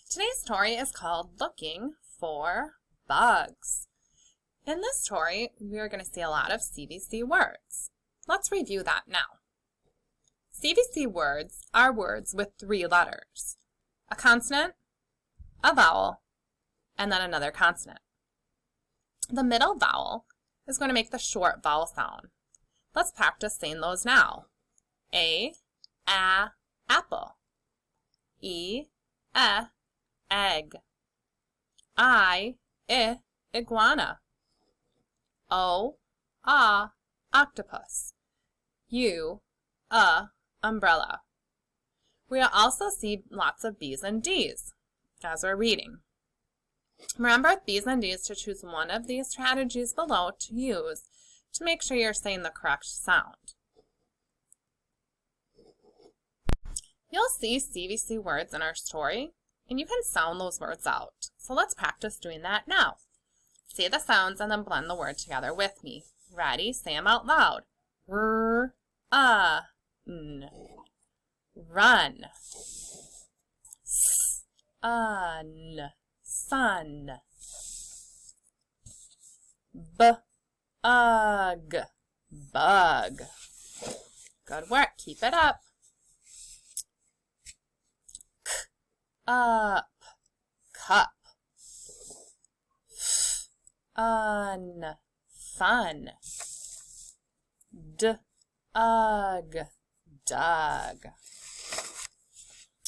Today's story is called Looking for Bugs. In this story, we are going to see a lot of CVC words. Let's review that now. CVC words are words with 3 letters: a consonant, a vowel, and then another consonant. The middle vowel is going to make the short vowel sound. Let's practice saying those now. A, apple. E, egg. I, iguana. O, octopus. U, umbrella. We'll also see lots of B's and D's as we're reading. Remember with B's and D's to choose one of these strategies below to use to make sure you're saying the correct sound. You'll see CVC words in our story, and you can sound those words out. So let's practice doing that now. Say the sounds and then blend the word together with me. Ready? Say them out loud. R, n. Run. Sun. Sun. Bug. Bug. Good work. Keep it up. Up. Cup. Fun. Dug. Dug.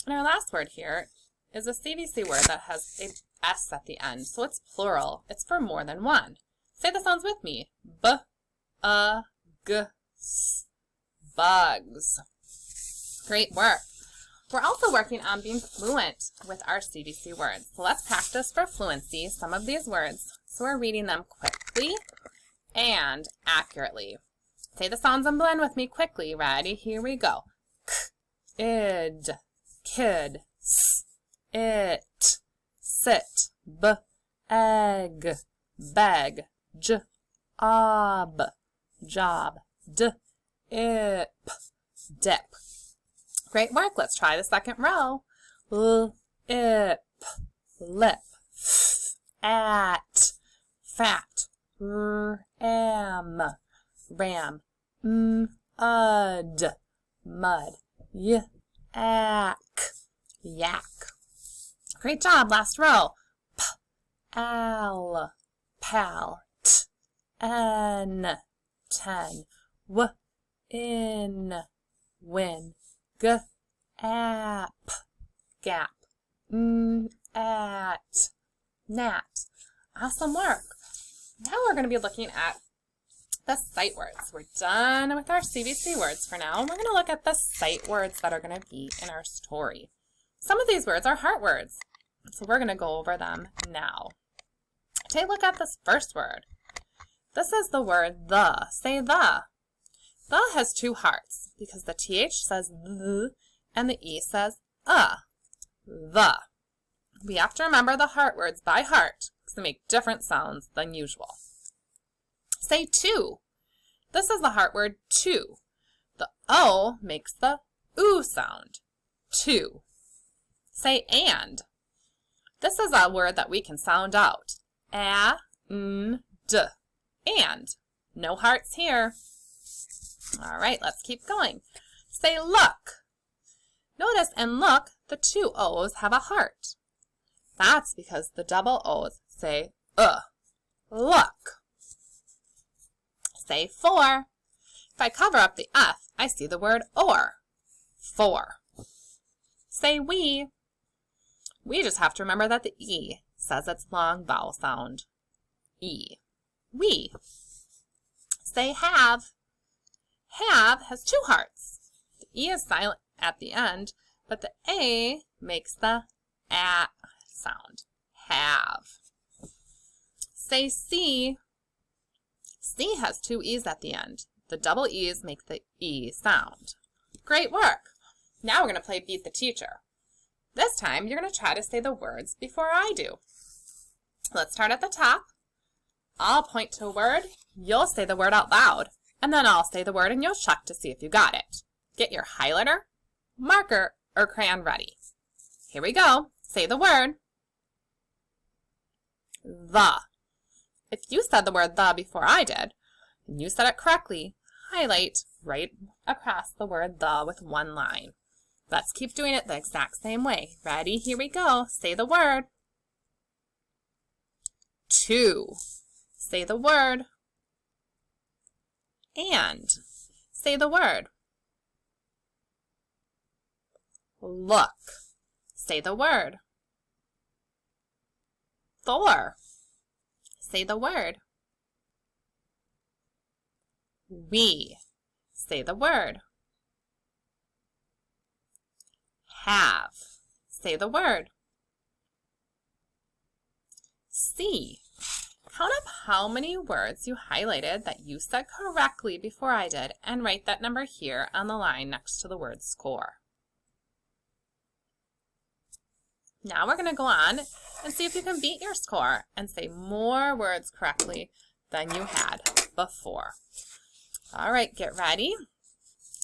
And our last word here is a CVC word that has a S at the end, so it's plural. It's for more than one. Say the sounds with me. B-u-g-s. Bugs. Great work. We're also working on being fluent with our CVC words. So let's practice for fluency some of these words so we're reading them quickly and accurately. Say the sounds and blend with me quickly. Ready? Here we go. K, id, kid, s, it, sit, b, egg, beg, j, ob, job, d, ip, dip. Great work. Let's try the second row. L, ip, lip, f, at, fat, r, am, ram, ud, mud, yak, yak. Great job. Last row. P, al, pal, t, n, ten, w, in, win, g, ap, gap, at, gnat. Awesome work. Now we're going to be looking at the sight words. We're done with our CVC words for now. We're going to look at the sight words that are going to be in our story. Some of these words are heart words, so we're going to go over them now. Take a look at this first word. This is the word the. Say the. The has 2 hearts because the TH says th and the E says the. We have to remember the heart words by heart because they make different sounds than usual. Say two. This is the heart word two. The O makes the oo sound. Two. Say and. This is a word that we can sound out. And. No hearts here. All right, let's keep going. Say look. Notice in look, the 2 O's have a heart. That's because the double O's say look. Say for. If I cover up the F, I see the word or. For. Say we. We just have to remember that the E says its long vowel sound. E. We. Say have. Have has 2 hearts. The E is silent at the end, but the A makes the A sound. Have. Say see. C has 2 E's at the end. The double E's make the E sound. Great work. Now we're going to play Beat the Teacher. This time you're going to try to say the words before I do. Let's start at the top. I'll point to a word. You'll say the word out loud. And then I'll say the word and you'll check to see if you got it. Get your highlighter, marker, or crayon ready. Here we go. Say the word the. If you said the word the before I did, and you said it correctly, highlight right across the word the with one line. Let's keep doing it the exact same way. Ready? Here we go. Say the word to. Say the word and. Say the word look. Say the word for. Say the word we. Say the word have. Say the word see. Count up how many words you highlighted that you said correctly before I did and write that number here on the line next to the word score. Now we're going to go on and see if you can beat your score and say more words correctly than you had before. All right, get ready.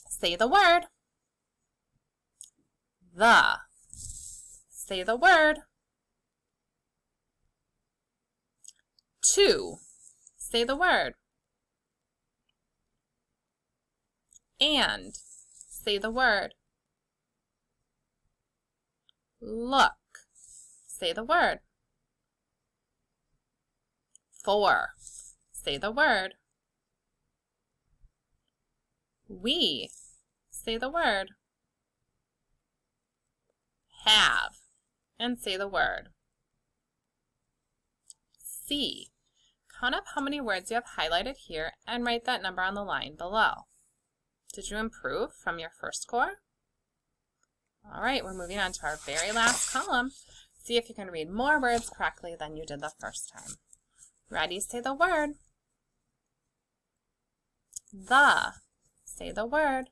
Say the word the. Say the word to. Say the word and. Say the word look. Say the word for. Say the word we. Say the word have. And say the word see. Count up how many words you have highlighted here and write that number on the line below. Did you improve from your first score? All right, we're moving on to our very last column. See if you can read more words correctly than you did the first time. Ready? Say the word the. Say the word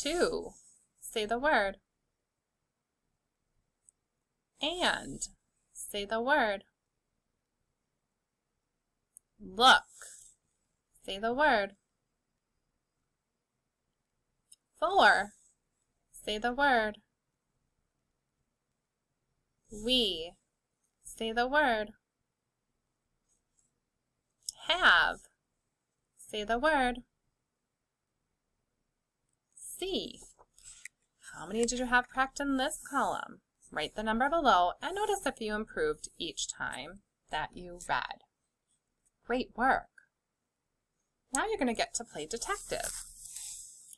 to. Say the word and. Say the word look. Say the word for. Say the word we. Say the word have. Say the word see. How many did you have correct in this column? Write the number below and notice if you improved each time that you read. Great work. Now you're going to get to play detective.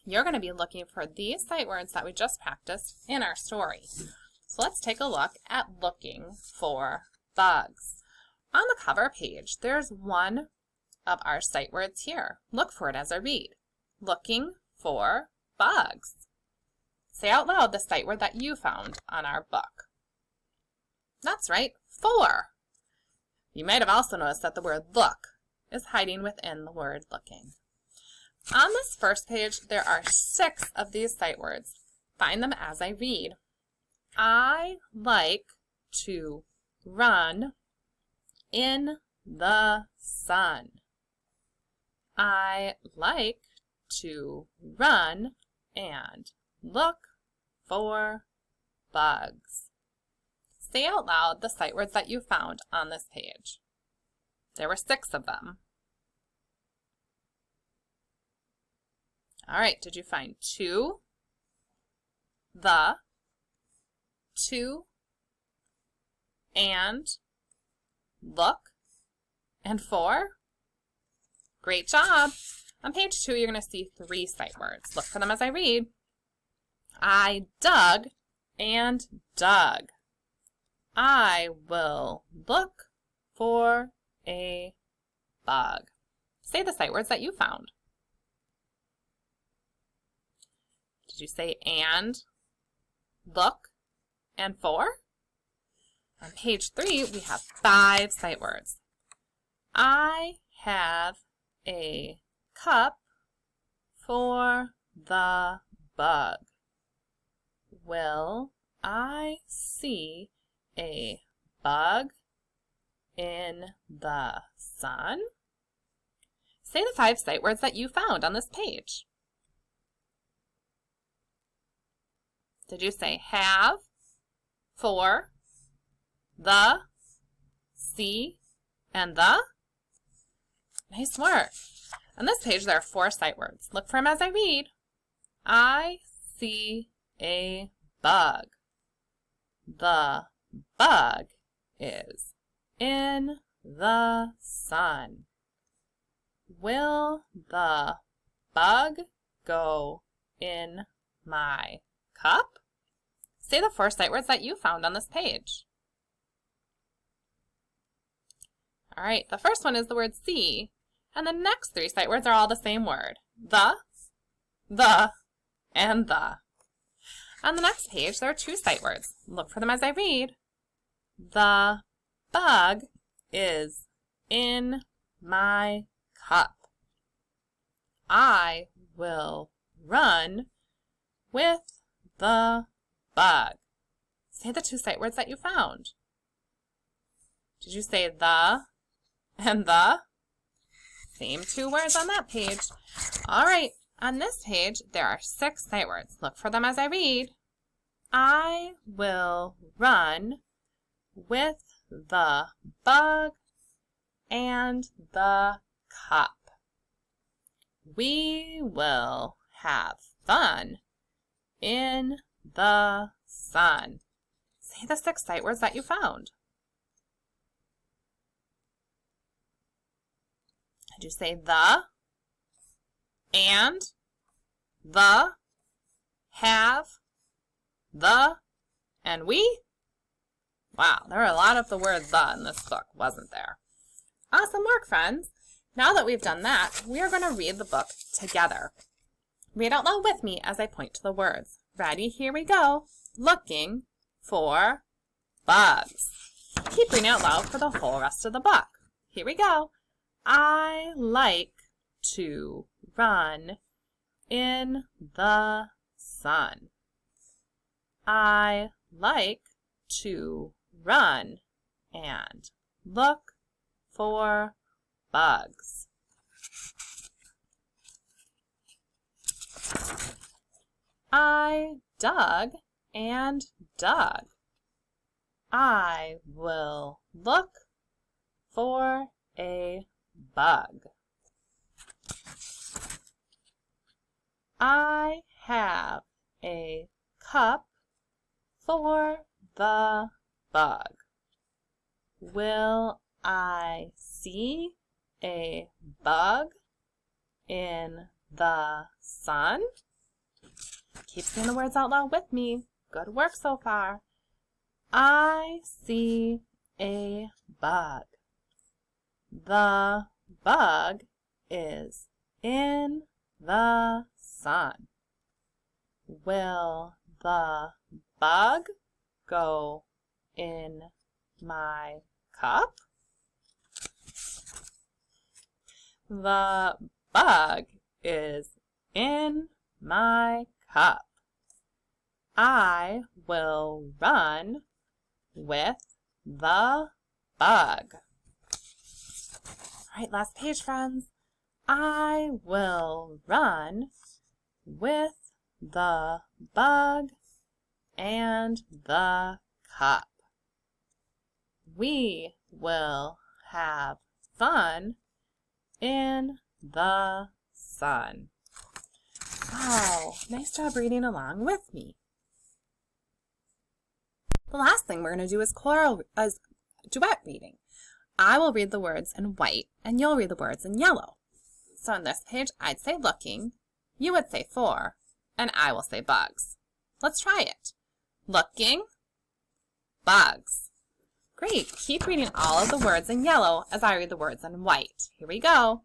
You're going to be looking for these sight words that we just practiced in our story. So let's take a look at looking for bugs. On the cover page, there's one of our sight words here. Look for it as I read. Looking for bugs. Say out loud the sight word that you found on our book. That's right, for. You might have also noticed that the word look is hiding within the word looking. On this first page, there are 6 of these sight words. Find them as I read. I like to run in the sun. I like to run and look for bugs. Say out loud the sight words that you found on this page. There were 6 of them. All right, did you find to, the, to, and, look, and for? Great job. On page 2, you're going to see 3 sight words. Look for them as I read. I dug and dug. I will look for a bug. Say the sight words that you found. Did you say and, look, and for? On page 3, we have 5 sight words. I have a cup for the bug. Will I see a bug in the sun? Say the 5 sight words that you found on this page. Did you say have, for, the, see, and the? Nice work. On this page, there are 4 sight words. Look for them as I read. I see a bug. The bug is in the sun. Will the bug go in my cup? Say the 4 sight words that you found on this page. All right, the first one is the word see, and the next 3 sight words are all the same word. The, and the. On the next page, there are 2 sight words. Look for them as I read. The bug is in my cup. I will run with the bug. Say the 2 sight words that you found. Did you say the and the? Same 2 words on that page. All right, on this page, there are 6 sight words. Look for them as I read. I will run with the bug and the cup. We will have fun in the sun. Say the 6 sight words that you found. Did you say the, and, the, have, the, and we? Wow, there were a lot of the word the in this book, wasn't there? Awesome work, friends. Now that we've done that, we are going to read the book together. Read out loud with me as I point to the words. Ready? Here we go. Looking for bugs. Keep reading out loud for the whole rest of the book. Here we go. I like to run in the sun. I like to run and look for bugs. I dug and dug. I will look for a bug. I have a cup for the bug. Will I see a bug in the sun? Keep saying the words out loud with me. Good work so far. I see a bug. The bug is in the sun. Will the bug go in my cup? The bug is in my cup. I will run with the bug. All right, last page, friends. I will run with the bug and the cup. We will have fun in the sun. Wow, nice job reading along with me. The last thing we're going to do is duet reading. I will read the words in white, and you'll read the words in yellow. So on this page, I'd say looking, you would say for, and I will say bugs. Let's try it. Looking, bugs. Great. Keep reading all of the words in yellow as I read the words in white. Here we go.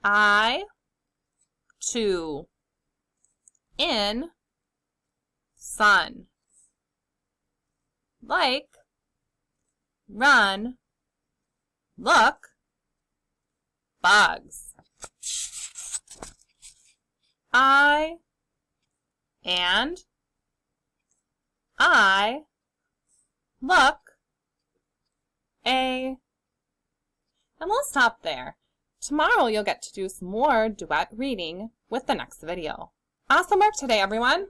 I, to, in, sun. Like, run, look, bugs. I, and, I, look, a, and we'll stop there. Tomorrow you'll get to do some more duet reading with the next video. Awesome work today, everyone!